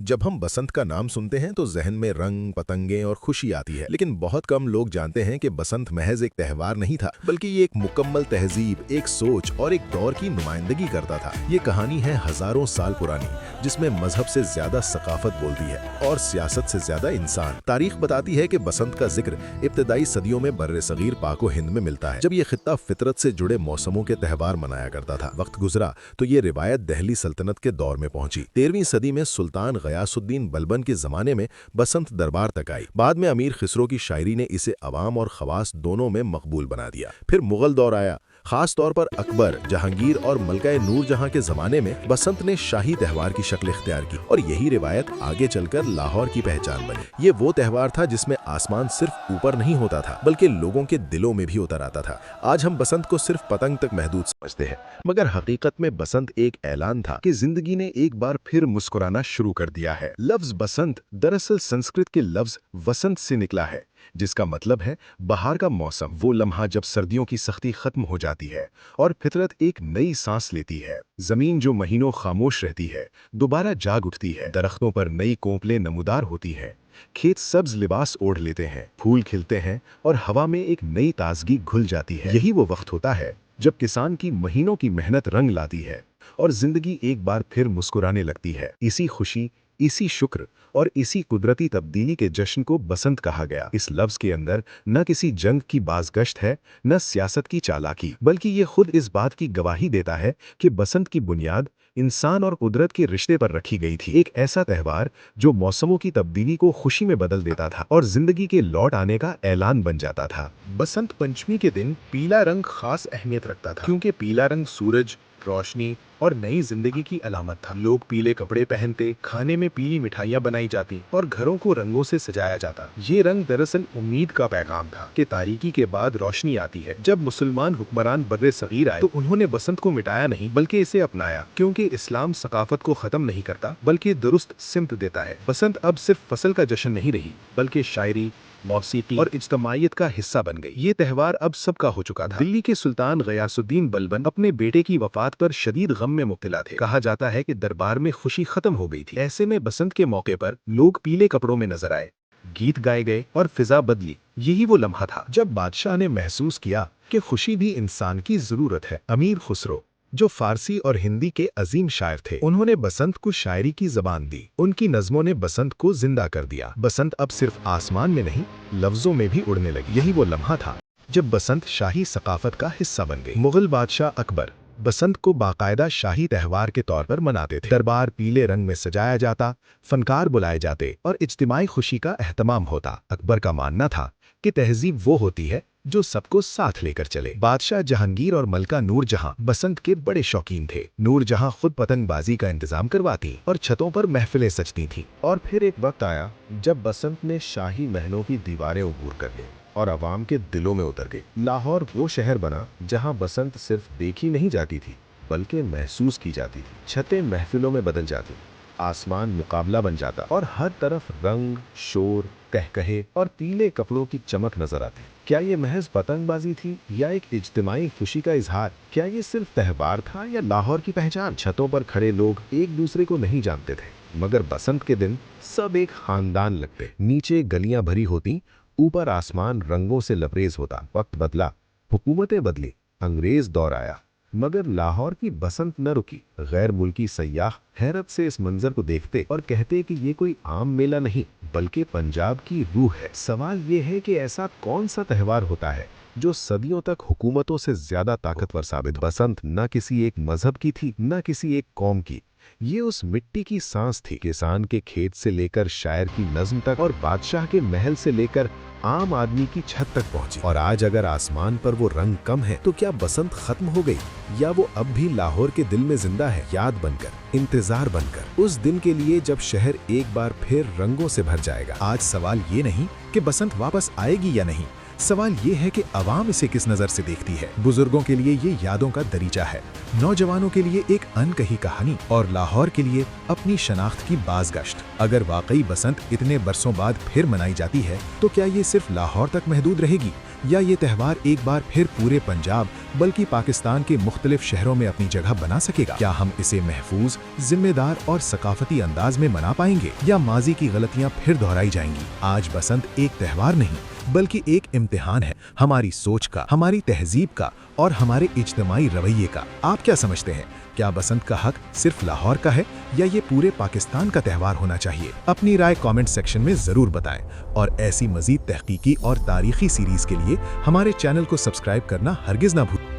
जब हम बसंत का नाम सुनते हैं तो जहन में रंग, पतंगे और खुशी आती है, लेकिन बहुत कम लोग जानते हैं कि बसंत महज एक त्योहार नहीं था, बल्कि ये एक मुकम्मल तहजीब, एक सोच और एक दौर की नुमाइंदगी करता था। ये कहानी है हजारों साल पुरानी, जिसमें मजहब से ज्यादा सकाफत बोलती है और सियासत से ज्यादा इंसान। तारीख बताती है कि बसंत का जिक्र इब्तदाई सदियों में बर्रे सगीर पाको हिंद में मिलता है, जब ये खित्ता फितरत से जुड़े मौसमों के त्यौहार मनाया करता था। वक्त गुजरा तो ये रिवायत दहली सल्तनत के दौर में पहुंची। 13वीं सदी में सुल्तान गयासुद्दीन बलबन के जमाने में बसंत दरबार तक आई। बाद में अमीर खिसरो की शायरी ने इसे अवाम और खवास दोनों में मकबूल बना दिया। फिर मुगल दौर आया, खास तौर पर अकबर, जहांगीर और मलका नूरजहां के जमाने में बसंत ने शाही त्यौहार की शक्ल इख्तियार की और यही रिवायत आगे चलकर लाहौर की पहचान बनी। ये वो त्यौहार था जिसमें आसमान सिर्फ ऊपर नहीं होता था, बल्कि लोगों के दिलों में भी उतर आता था। आज हम बसंत को सिर्फ पतंग तक महदूद समझते हैं, मगर हकीकत में बसंत एक ऐलान था कि जिंदगी ने एक बार फिर मुस्कुराना शुरू कर दिया है। लफ्ज बसंत दरअसल संस्कृत के लफ्ज वसंत से निकला है, जिसका मतलब है बहार का मौसम, वो लम्हा जब सर्दियों की सख्ती खत्म हो जाती है और फितरत एक नई सांस लेती है। जमीन जो महीनों खामोश रहती है, दोबारा जाग उठती है। दरख्तों पर नई कोंपलें नमूदार होती हैं, खेत सब्ज लिबास ओढ़ लेते हैं, फूल खिलते हैं और हवा में एक नई ताजगी घुल जाती है। यही वो वक्त होता है जब किसान की महीनों की मेहनत रंग लाती है और जिंदगी एक बार फिर मुस्कुराने लगती है। इसी खुशी, इसी शुक्र और इसी कुदरती तब्दीली के जश्न को बसंत कहा गया। इस लफ्ज के अंदर न किसी जंग की बाज़गश्त है, न सियासत की चालाकी, बल्कि ये खुद इस बात की गवाही देता है कि बसंत की बुनियाद इंसान और कुदरत के रिश्ते पर रखी गई थी। एक ऐसा त्यौहार जो मौसमों की तब्दीली को खुशी में बदल देता था और जिंदगी के लौट आने का ऐलान बन जाता था। बसंत पंचमी के दिन पीला रंग खास अहमियत रखता था, क्योंकि पीला रंग सूरज, रोशनी और नई जिंदगी की अलामत था। लोग पीले कपड़े पहनते, खाने में पीली मिठाइयाँ बनाई जाती और घरों को रंगों से सजाया जाता। ये रंग दरअसल उम्मीद का पैगाम था कि तारीकी के बाद रोशनी आती है। जब मुसलमान हुक्मरान बर्रे सगीर आए तो उन्होंने बसंत को मिटाया नहीं, बल्कि इसे अपनाया, क्योंकि इस्लाम सकाफत को खत्म नहीं करता बल्कि दुरुस्त सिमत देता है। बसंत अब सिर्फ फसल का जश्न नहीं रही, बल्कि शायरी, मौसीकी और इज्तमाइयत का हिस्सा बन गई। ये त्यौहार अब सबका हो चुका था। दिल्ली के सुल्तान गयासुद्दीन बलबन अपने बेटे की वफात पर शदीद गम में मुब्तला थे। कहा जाता है कि दरबार में खुशी खत्म हो गई थी। ऐसे में बसंत के मौके पर लोग पीले कपड़ों में नजर आए, गीत गाए गए और फिजा बदली। यही वो लम्हा था जब बादशाह ने महसूस किया कि खुशी भी इंसान की जरूरत है। अमीर खुसरो, जो फारसी और हिंदी के अजीम शायर थे, उन्होंने बसंत को शायरी की जबान दी। उनकी नज़मों ने बसंत को जिंदा कर दिया। बसंत अब सिर्फ आसमान में नहीं, लफ्जों में भी उड़ने लगी। यही वो लम्हा था जब बसंत शाही सकाफत का हिस्सा बन गई। मुगल बादशाह अकबर बसंत को बाकायदा शाही त्यौहार के तौर पर मनाते थे। दरबार पीले रंग में सजाया जाता, फनकार बुलाए जाते और इज्तिमाई खुशी का एहतमाम होता। अकबर का मानना था कि तहजीब वो होती है जो सबको साथ लेकर चले। बादशाह जहांगीर और मलका नूरजहां बसंत के बड़े शौकीन थे। नूरजहां खुद पतंगबाजी का इंतजाम करवाती और छतों पर महफिलें सजती थीं। और फिर एक वक्त आया जब बसंत ने शाही महलों की दीवारें उबूर कर ली और आवाम के दिलों में उतर गई। लाहौर वो शहर बना जहां बसंत सिर्फ देखी नहीं जाती थी, बल्कि महसूस की जाती थी। छतें महफिलों में बदल जाती, आसमान मुकाबला बन जाता और हर तरफ रंग, शोर, कहकहे और पीले कपड़ों की चमक नजर आती। क्या ये महज पतंगबाजी थी या एक इज्तिमाई खुशी का इजहार? क्या ये सिर्फ त्यौहार था या लाहौर की पहचान? छतों पर खड़े लोग एक दूसरे को नहीं जानते थे, मगर बसंत के दिन सब एक खानदान लगते। नीचे गलियां भरी होती, ऊपर आसमान रंगों से लबरेज होता। वक्त बदला, हुकूमतें बदली, अंग्रेज दौर आया, मगर लाहौर की बसंत न रुकी। गैर मुल्की सयाह हैरत से इस मंजर को देखते और कहते कि ये कोई आम मेला नहीं, बल्कि पंजाब की रूह है। सवाल ये है कि ऐसा कौन सा त्यौहार होता है जो सदियों तक हुकूमतों से ज्यादा ताकतवर साबित हो? बसंत न किसी एक मजहब की थी, न किसी एक कौम की। ये उस मिट्टी की सांस थी। किसान के खेत से लेकर शायर की नज्म तक और बादशाह के महल से लेकर आम आदमी की छत तक पहुंची। और आज अगर आसमान पर वो रंग कम है तो क्या बसंत खत्म हो गई, या वो अब भी लाहौर के दिल में जिंदा है, याद बनकर, इंतजार बनकर, उस दिन के लिए जब शहर एक बार फिर रंगों से भर जाएगा? आज सवाल ये नहीं कि बसंत वापस आएगी या नहीं, सवाल ये है कि अवाम इसे किस नज़र से देखती है। बुजुर्गों के लिए ये यादों का दरीचा है, नौजवानों के लिए एक अनकही कहानी और लाहौर के लिए अपनी शनाख्त की बाज़गश्त। अगर वाकई बसंत इतने बरसों बाद फिर मनाई जाती है तो क्या ये सिर्फ लाहौर तक महदूद रहेगी या ये त्यौहार एक बार फिर पूरे पंजाब बल्कि पाकिस्तान के मुख्तलिफ शहरों में अपनी जगह बना सकेगा? क्या हम इसे महफूज, जिम्मेदार और सकाफती अंदाज में मना पाएंगे या माजी की गलतियां फिर दोहराई जाएंगी? आज बसंत एक त्यौहार नहीं बल्कि एक इम्तिहान है, हमारी सोच का, हमारी तहजीब का और हमारे इज्तिमाई रवैये का। आप क्या समझते हैं? क्या बसंत का हक सिर्फ लाहौर का है या ये पूरे पाकिस्तान का त्यौहार होना चाहिए? अपनी राय कमेंट सेक्शन में जरूर बताएं और ऐसी मजीद तहकीकी और तारीखी सीरीज के लिए हमारे चैनल को सब्सक्राइब करना हरगिज ना भूलें।